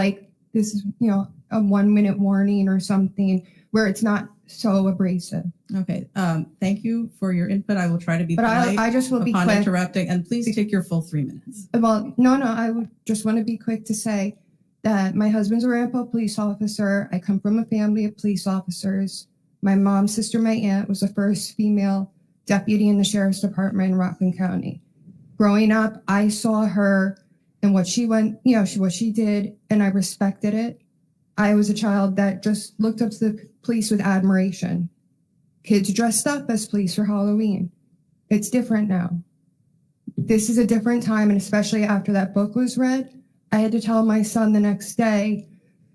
this is, a 1 minute warning or something where it's not so abrasive. Okay. Thank you for your input. I will try to be But polite I just will be upon quick. interrupting, and please take your full 3 minutes. Well, no, I would just want to be quick to say that my husband's a Ramapo police officer. I come from a family of police officers. My mom's sister, my aunt, was the first female deputy in the sheriff's department in Rockland County. Growing up, I saw her and what she went, what she did, and I respected it. I was a child that just looked up to the police with admiration. Kids dressed up as police for Halloween. It's different now. This is a different time, and especially after that book was read, I had to tell my son the next day,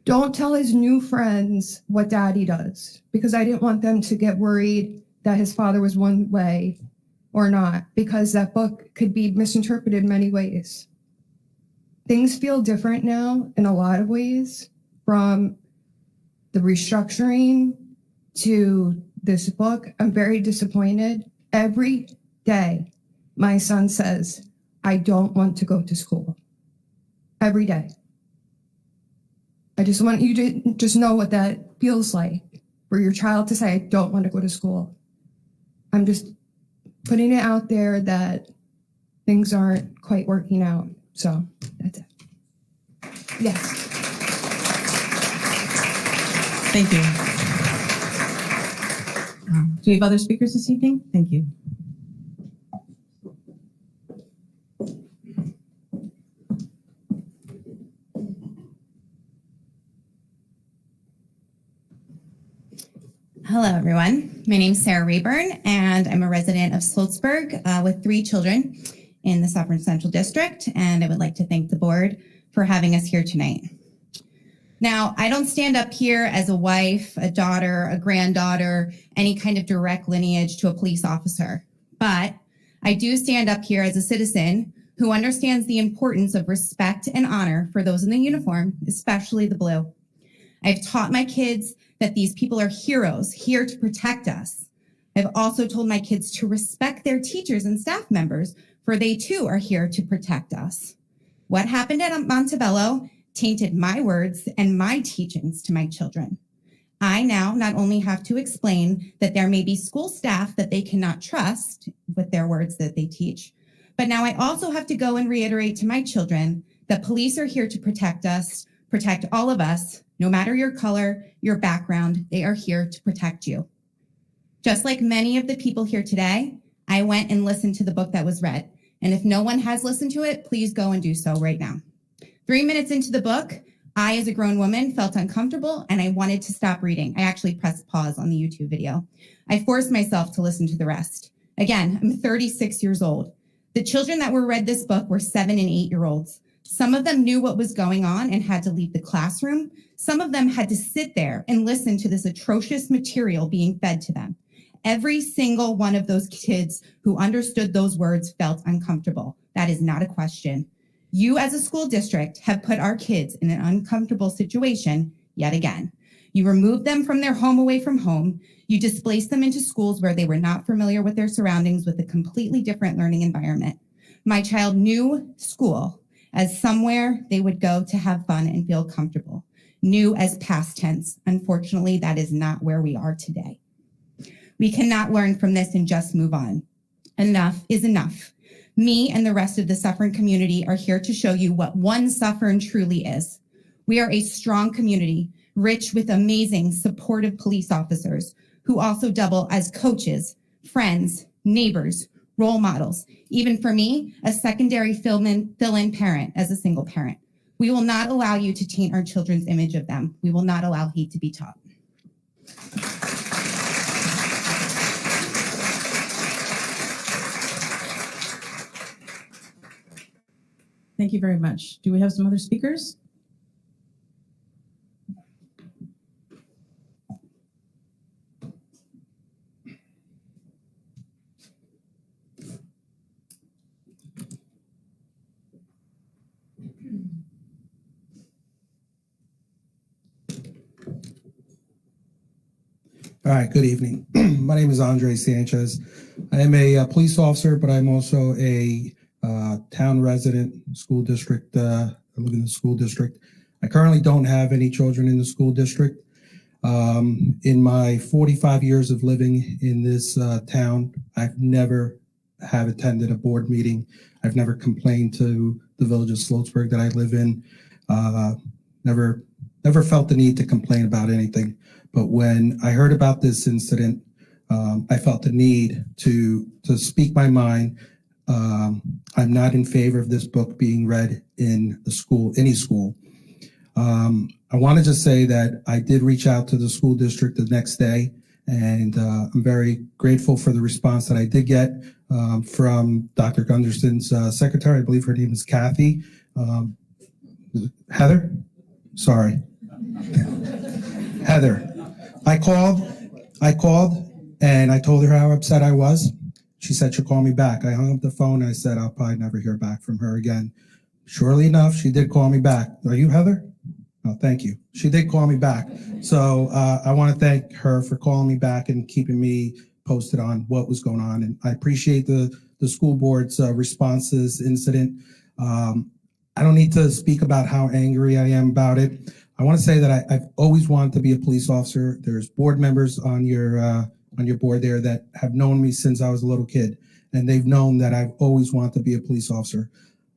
don't tell his new friends what daddy does, because I didn't want them to get worried that his father was one way or not, because that book could be misinterpreted in many ways. Things feel different now in a lot of ways, from the restructuring to this book. I'm very disappointed. Every day, my son says, I don't want to go to school. Every day. I just want you to just know what that feels like for your child to say, I don't want to go to school. I'm just putting it out there that things aren't quite working out. So that's it. Yes. Thank you. Do we have other speakers this evening? Thank you. Hello, everyone. My name is Sarah Rayburn, and I'm a resident of Sloatsburg with 3 children in the Suffern Central District, and I would like to thank the board for having us here tonight. Now, I don't stand up here as a wife, a daughter, a granddaughter, any kind of direct lineage to a police officer, but I do stand up here as a citizen who understands the importance of respect and honor for those in the uniform, especially the blue. I've taught my kids that these people are heroes here to protect us. I've also told my kids to respect their teachers and staff members, for they too are here to protect us. What happened at Montebello tainted my words and my teachings to my children. I now not only have to explain that there may be school staff that they cannot trust with their words that they teach, but now I also have to go and reiterate to my children that police are here to protect us, protect all of us, no matter your color, your background, they are here to protect you. Just like many of the people here today, I went and listened to the book that was read. And if no one has listened to it, please go and do so right now. 3 minutes into the book, I, as a grown woman, felt uncomfortable and I wanted to stop reading. I actually pressed pause on the YouTube video. I forced myself to listen to the rest. Again, I'm 36 years old. The children that were read this book were 7 and 8-year-olds. Some of them knew what was going on and had to leave the classroom. Some of them had to sit there and listen to this atrocious material being fed to them. Every single one of those kids who understood those words felt uncomfortable. That is not a question. You as a school district have put our kids in an uncomfortable situation yet again. You removed them from their home away from home. You displaced them into schools where they were not familiar with their surroundings with a completely different learning environment. My child knew school as somewhere they would go to have fun and feel comfortable. Knew as past tense. Unfortunately, that is not where we are today. We cannot learn from this and just move on. Enough is enough. Me and the rest of the Suffern community are here to show you what one Suffern truly is. We are a strong community, rich with amazing, supportive police officers who also double as coaches, friends, neighbors, role models. Even for me, a secondary fill-in parent as a single parent. We will not allow you to taint our children's image of them. We will not allow hate to be taught. Thank you very much. Do we have some other speakers? All right, good evening. My name is Andre Sanchez. I am a police officer, but I'm also a town resident, school district. I live in the school district. I currently don't have any children in the school district. In my 45 years of living in this town, I've never have attended a board meeting. I've never complained to the village of Sloatsburg that I live in. Never felt the need to complain about anything. But when I heard about this incident I felt the need to speak my mind. I'm not in favor of this book being read in the school, any school. I want to just say that I did reach out to the school district the next day, and I'm very grateful for the response that I did get from Dr. Gunderson's secretary. I believe her name is Kathy. Heather? Sorry. Heather. I called and I told her how upset I was. She said she'll call me back. I hung up the phone and I said I'll probably never hear back from her again. Surely enough, she did call me back. Are you Heather? Oh, thank you. She did call me back. So I want to thank her for calling me back and keeping me posted on what was going on. And I appreciate the school board's response to this incident. I don't need to speak about how angry I am about it. I want to say that I've always wanted to be a police officer. There's board members on your board there that have known me since I was a little kid, and they've known that I've always wanted to be a police officer.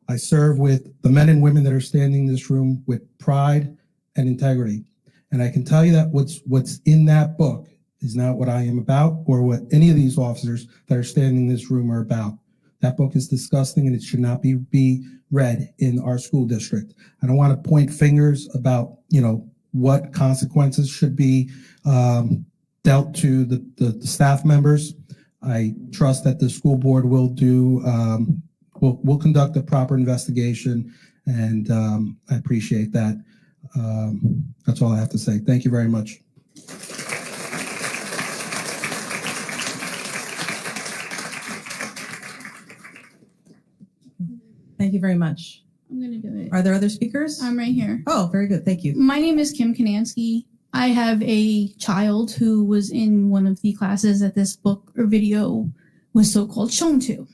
I serve with the men and women that are standing in this room with pride and integrity. And I can tell you that what's in that book is not what I am about or what any of these officers that are standing in this room are about. That book is disgusting and it should not be read in our school district. I don't want to point fingers about, what consequences should be dealt to the staff members. I trust that the school board will will conduct a proper investigation, and I appreciate that. That's all I have to say. Thank you very much. Thank you very much. I'm going to do it. Are there other speakers? I'm right here. Oh, very good. Thank you. My name is Kim Kanansky. I have a child who was in one of the classes that this book or video was so-called shown to.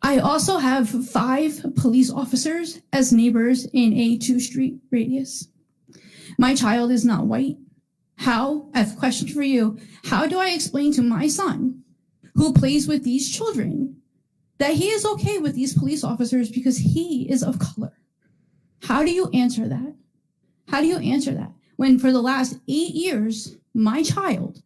I also have 5 police officers as neighbors in a 2-street radius. My child is not white. How? I have a question for you. How do I explain to my son, who plays with these children, that he is okay with these police officers because he is of color? How do you answer that? How do you answer that? When for the last 8 years, my child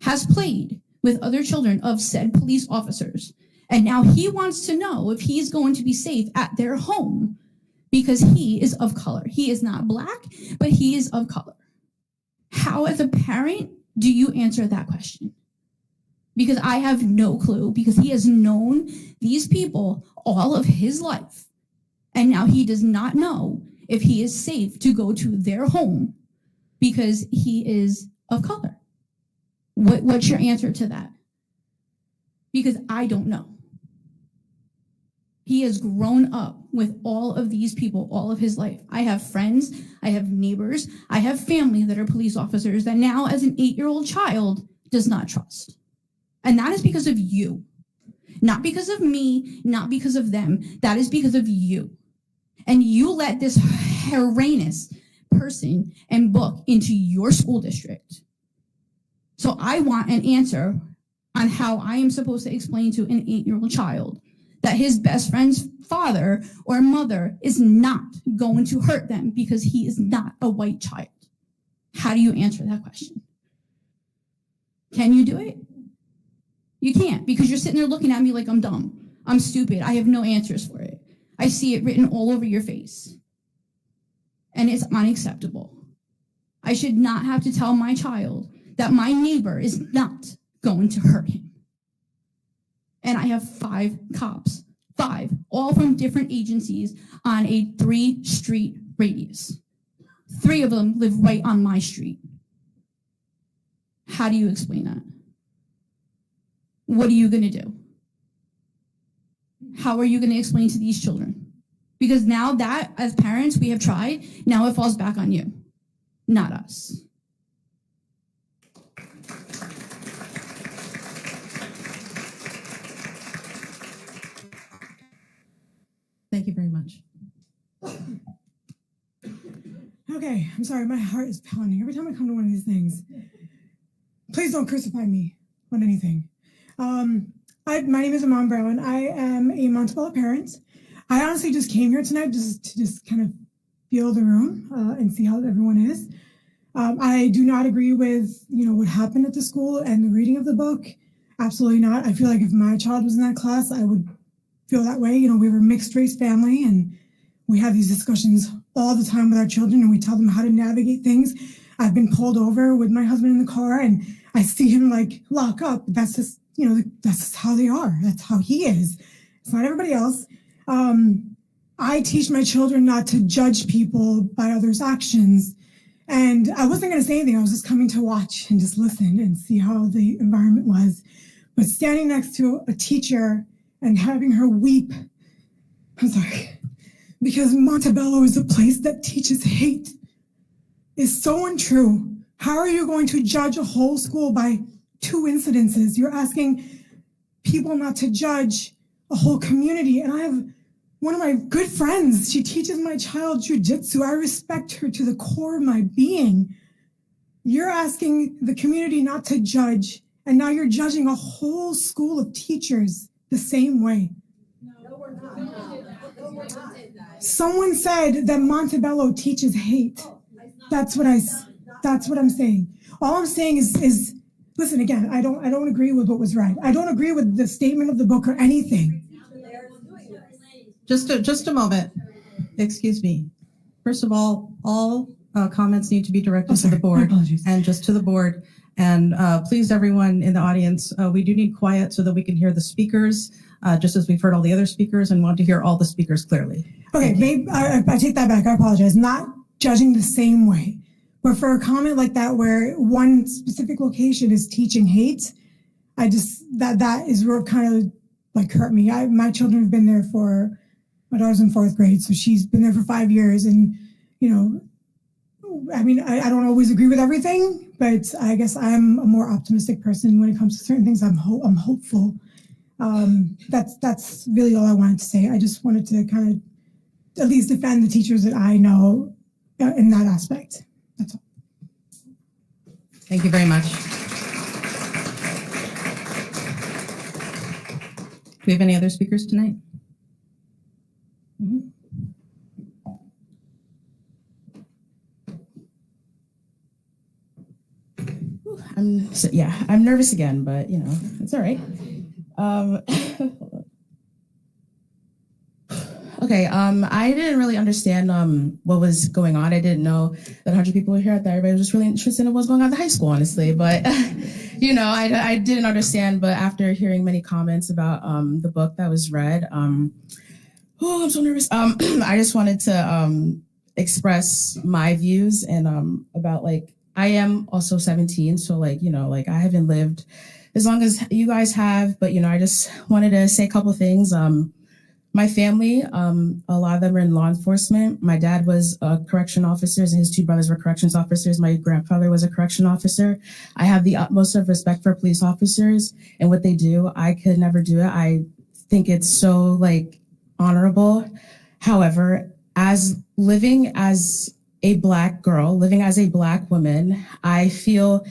has played with other children of said police officers, and now he wants to know if he's going to be safe at their home because he is of color. He is not black, but he is of color. How, as a parent, do you answer that question? Because I have no clue, because he has known these people all of his life, and now he does not know if he is safe to go to their home because he is of color. What's your answer to that? Because I don't know. He has grown up with all of these people all of his life. I have friends, I have neighbors, I have family that are police officers that now, as an 8-year-old child, does not trust. And that is because of you. Not because of me, not because of them. That is because of you. And you let this heinous person and book into your school district. So I want an answer on how I am supposed to explain to an 8-year-old child that his best friend's father or mother is not going to hurt them because he is not a white child. How do you answer that question? Can you do it? You can't, because you're sitting there looking at me like I'm dumb. I'm stupid. I have no answers for it. I see it written all over your face. And it's unacceptable. I should not have to tell my child that my neighbor is not going to hurt him. And I have 5 cops, 5, all from different agencies on a 3-street radius. 3 of them live right on my street. How do you explain that? What are you going to do? How are you going to explain to these children? Because now that, as parents, we have tried, now it falls back on you, not us. Thank you very much. Okay, I'm sorry, my heart is pounding every time I come to one of these things. Please don't crucify me on anything. My name is Aman Brown. I am a Montebello parent. I honestly just came here tonight to kind of feel the room and see how everyone is. I do not agree with, what happened at the school and the reading of the book. Absolutely not. I feel like if my child was in that class, I would feel that way. We were a mixed race family, and we have these discussions all the time with our children, and we tell them how to navigate things. I've been pulled over with my husband in the car, and I see him lock up. That's just, that's just how they are. That's how he is. It's not everybody else. I teach my children not to judge people by others' actions. And I wasn't going to say anything. I was just coming to watch and just listen and see how the environment was. But standing next to a teacher and having her weep, I'm sorry, because Montebello is a place that teaches hate, is so untrue. How are you going to judge a whole school by 2 incidences? You're asking people not to judge a whole community. And I have one of my good friends, she teaches my child jujitsu. I respect her to the core of my being. You're asking the community not to judge, and now you're judging a whole school of teachers the same way. No, we're not. Someone said that Montebello teaches hate. That's what I'm saying. All I'm saying is listen, again, I don't agree with what was read. I don't agree with the statement of the book or anything. Just a moment. Excuse me. First of all comments need to be directed to the board, and just to the board. And please, everyone in the audience, we do need quiet so that we can hear the speakers, just as we've heard all the other speakers, and want to hear all the speakers clearly. Okay, maybe I take that back. I apologize. Not judging the same way. But for a comment like that, where one specific location is teaching hate, that is where it kind of hurt me. My children have been there my daughter's in 4th grade, so she's been there for 5 years. And, I don't always agree with everything, but I guess I'm a more optimistic person when it comes to certain things. I'm hopeful. That's really all I wanted to say. I just wanted to kind of at least defend the teachers that I know in that aspect. That's all. Thank you very much. Do we have any other speakers tonight? Mm-hmm. I'm nervous again, but it's all right. Okay, I didn't really understand what was going on. I didn't know that 100 people were here. I thought everybody was just really interested in what was going on at the high school, honestly. But I didn't understand. But after hearing many comments about the book that was read, I'm so nervous. I just wanted to express my views and about I am also 17, so I haven't lived as long as you guys have, but I just wanted to say a couple things. My family, a lot of them are in law enforcement. My dad was a correction officer, and his 2 brothers were corrections officers. My grandfather was a correction officer. I have the utmost of respect for police officers and what they do. I could never do it. I think it's so honorable. However, as living as a Black girl, living as a Black woman, I feel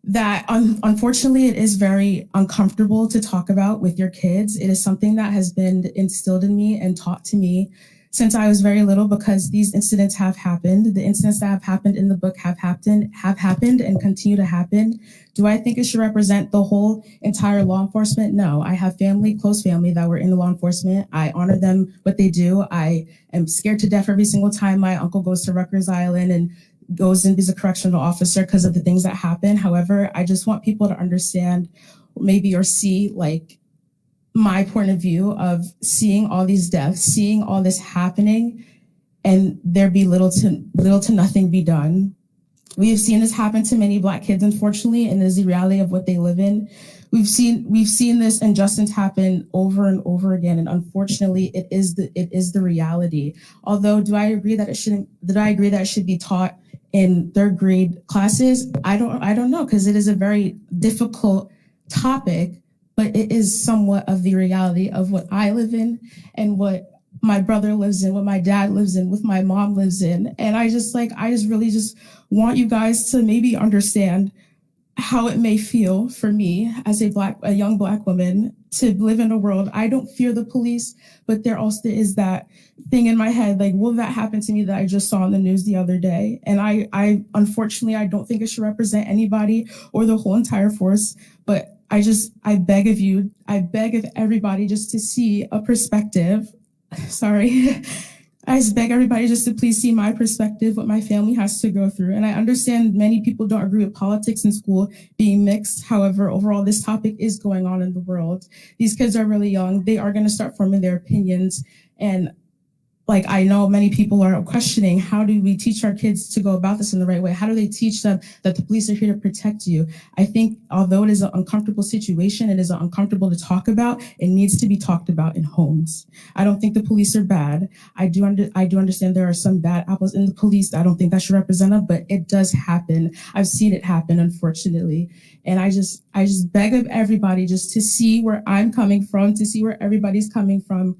that unfortunately it is very uncomfortable to talk about with your kids. It is something that has been instilled in me and taught to me since I was very little, because these incidents have happened. The incidents that have happened in the book have happened and continue to happen. Do I think it should represent the whole entire law enforcement? No. I have close family that were in law enforcement. I honor them, what they do. I am scared to death every single time my uncle goes to Rikers Island and goes and is a correctional officer because of the things that happen. However, I just want people to understand or see my point of view of seeing all these deaths, seeing all this happening, and there be little to nothing be done. We have seen this happen to many Black kids, unfortunately, and it is the reality of what they live in. We've seen this injustice happen over and over again, and unfortunately, it is the reality. Although, do I agree that it should be taught in 3rd grade classes? I don't know, because it is a very difficult topic. But it is somewhat of the reality of what I live in and what my brother lives in, what my dad lives in, what my mom lives in. And I just really want you guys to maybe understand how it may feel for me as a young Black woman to live in a world. I don't fear the police, but there also is that thing in my head, like, will that happen to me that I just saw in the news the other day? And I unfortunately, I don't think it should represent anybody or the whole entire force, but I beg of everybody just to see a perspective. Sorry. I just beg everybody just to please see my perspective, what my family has to go through. And I understand many people don't agree with politics in school being mixed. However, overall, this topic is going on in the world. These kids are really young. They are going to start forming their opinions. And like, I know many people are questioning, how do we teach our kids to go about this in the right way? How do they teach them that the police are here to protect you? I think although it is an uncomfortable situation, it is uncomfortable to talk about, it needs to be talked about in homes. I don't think the police are bad. I do understand there are some bad apples in the police. I don't think that should represent them, but it does happen. I've seen it happen, unfortunately. And I just beg of everybody just to see where I'm coming from, to see where everybody's coming from,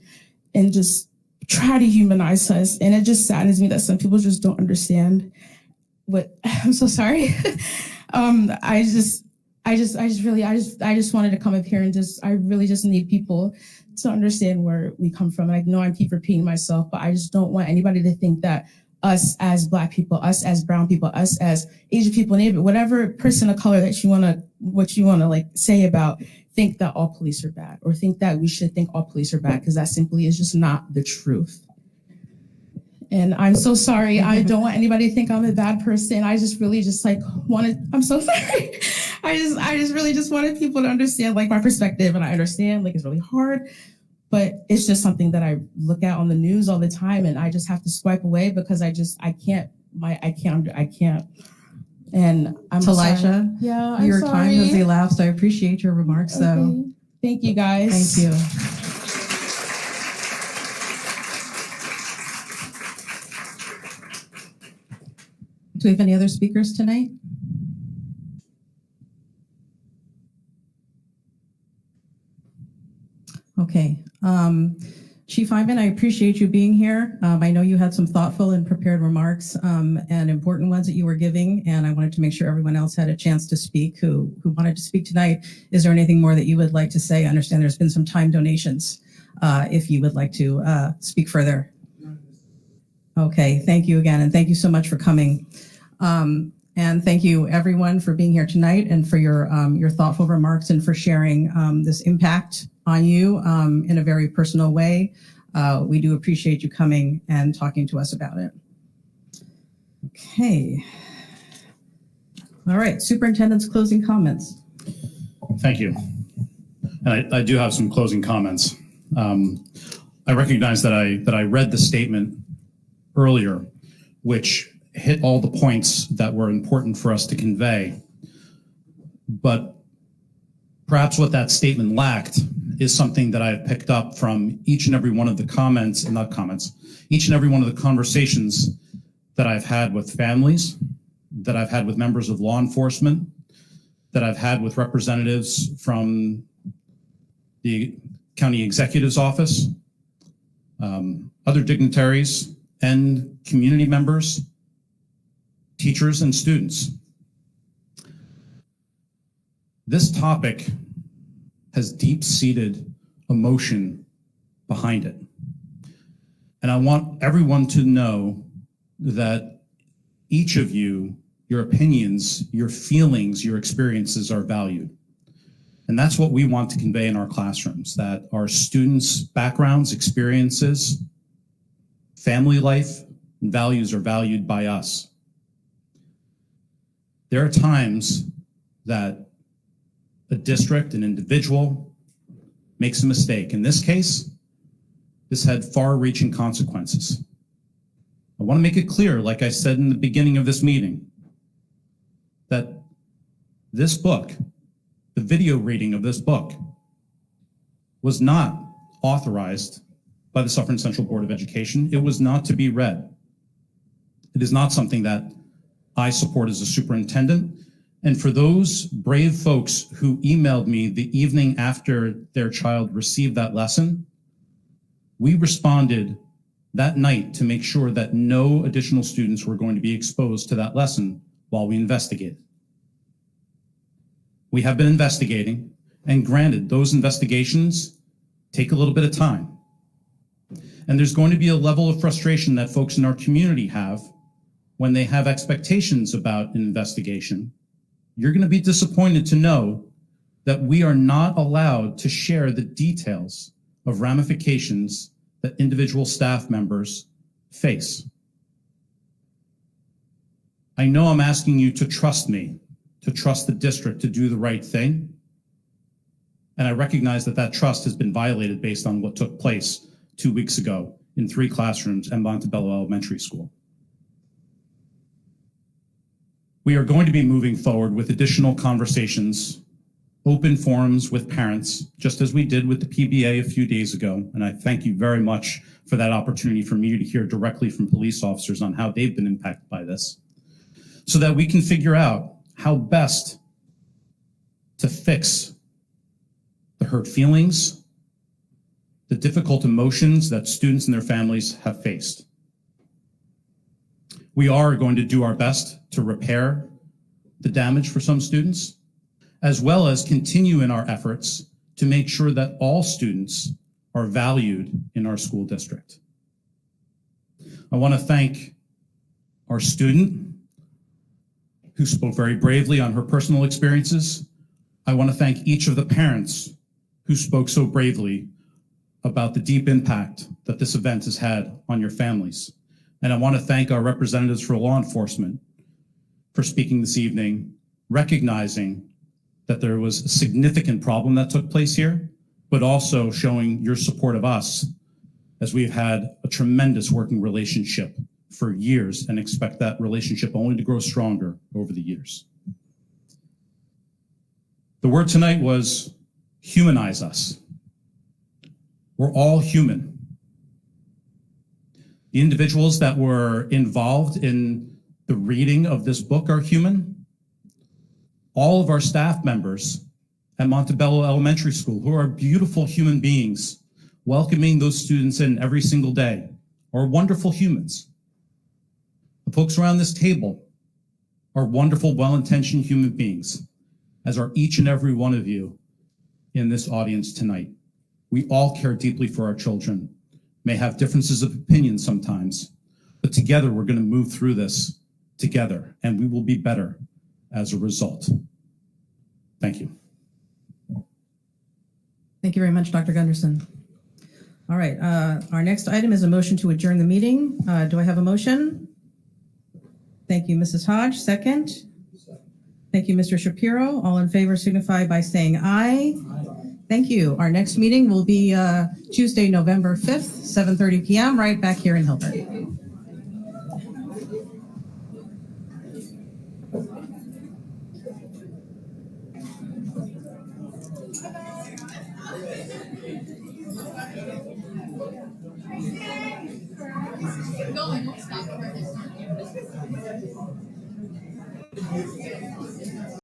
and just try to humanize us. And it just saddens me that some people just don't understand what, I'm so sorry. I just wanted to come up here and I really just need people to understand where we come from. And I know I keep repeating myself, but I just don't want anybody to think that us as Black people, us as brown people, us as Asian people, Native, whatever person of color that you want to like say about, think that all police are bad, or think that we should think all police are bad, because that simply is just not the truth. And I'm so sorry. I don't want anybody to think I'm a bad person. I just really just like wanted, I'm so sorry. I just really just wanted people to understand like my perspective, and I understand like it's really hard, but it's just something that I look at on the news all the time, and I just have to swipe away because I can't. And I'm Talisha, sorry. Yeah, I'm your sorry. time has elapsed. I appreciate your remarks, though. Thank you, guys. Thank you. Do we have any other speakers tonight? Okay. Chief Heyman, I appreciate you being here. I know you had some thoughtful and prepared remarks and important ones that you were giving, and I wanted to make sure everyone else had a chance to speak who wanted to speak tonight. Is there anything more that you would like to say? I understand there's been some time donations if you would like to speak further. Okay, thank you again, and thank you so much for coming. And thank you everyone for being here tonight and for your thoughtful remarks and for sharing this impact on you in a very personal way. We do appreciate you coming and talking to us about it. Okay. All right, superintendent's closing comments. Thank you. And I do have some closing comments. I recognize that I read the statement earlier, which hit all the points that were important for us to convey. But perhaps what that statement lacked is something that I have picked up from each and every one of the each and every one of the conversations that I've had with families, that I've had with members of law enforcement, that I've had with representatives from the county executive's office, other dignitaries and community members, teachers and students. This topic has deep-seated emotion behind it. And I want everyone to know that each of you, your opinions, your feelings, your experiences are valued. And that's what we want to convey in our classrooms, that our students' backgrounds, experiences, family life, and values are valued by us. There are times that a district, an individual, makes a mistake. In this case, this had far-reaching consequences. I want to make it clear, like I said in the beginning of this meeting, that this book, the video reading of this book, was not authorized by the Suffern Central Board of Education. It was not to be read. It is not something that I support as a superintendent. And for those brave folks who emailed me the evening after their child received that lesson, we responded that night to make sure that no additional students were going to be exposed to that lesson while we investigated. We have been investigating, and granted, those investigations take a little bit of time. And there's going to be a level of frustration that folks in our community have when they have expectations about an investigation. You're going to be disappointed to know that we are not allowed to share the details of ramifications that individual staff members face. I know I'm asking you to trust me, to trust the district to do the right thing. And I recognize that that trust has been violated based on what took place 2 weeks ago in 3 classrooms at Montebello Elementary School. We are going to be moving forward with additional conversations, open forums with parents, just as we did with the PBA a few days ago. And I thank you very much for that opportunity for me to hear directly from police officers on how they've been impacted by this, so that we can figure out how best to fix the hurt feelings, the difficult emotions that students and their families have faced. We are going to do our best to repair the damage for some students, as well as continue in our efforts to make sure that all students are valued in our school district. I want to thank our student who spoke very bravely on her personal experiences. I want to thank each of the parents who spoke so bravely about the deep impact that this event has had on your families. And I want to thank our representatives for law enforcement for speaking this evening, recognizing that there was a significant problem that took place here, but also showing your support of us as we've had a tremendous working relationship for years and expect that relationship only to grow stronger over the years. The word tonight was humanize us. We're all human. The individuals that were involved in the reading of this book are human. All of our staff members at Montebello Elementary School, who are beautiful human beings, welcoming those students in every single day, are wonderful humans. The folks around this table are wonderful, well-intentioned human beings, as are each and every one of you in this audience tonight. We all care deeply for our children, may have differences of opinion sometimes, but together we're going to move through this together, and we will be better as a result. Thank you. Thank you very much, Dr. Gunderson. All right, our next item is a motion to adjourn the meeting. Do I have a motion? Thank you, Mrs. Hodge. Second. Thank you, Mr. Shapiro. All in favor signify by saying aye. Thank you. Our next meeting will be Tuesday, November 5th, 7:30 p.m. right back here in Hilbert.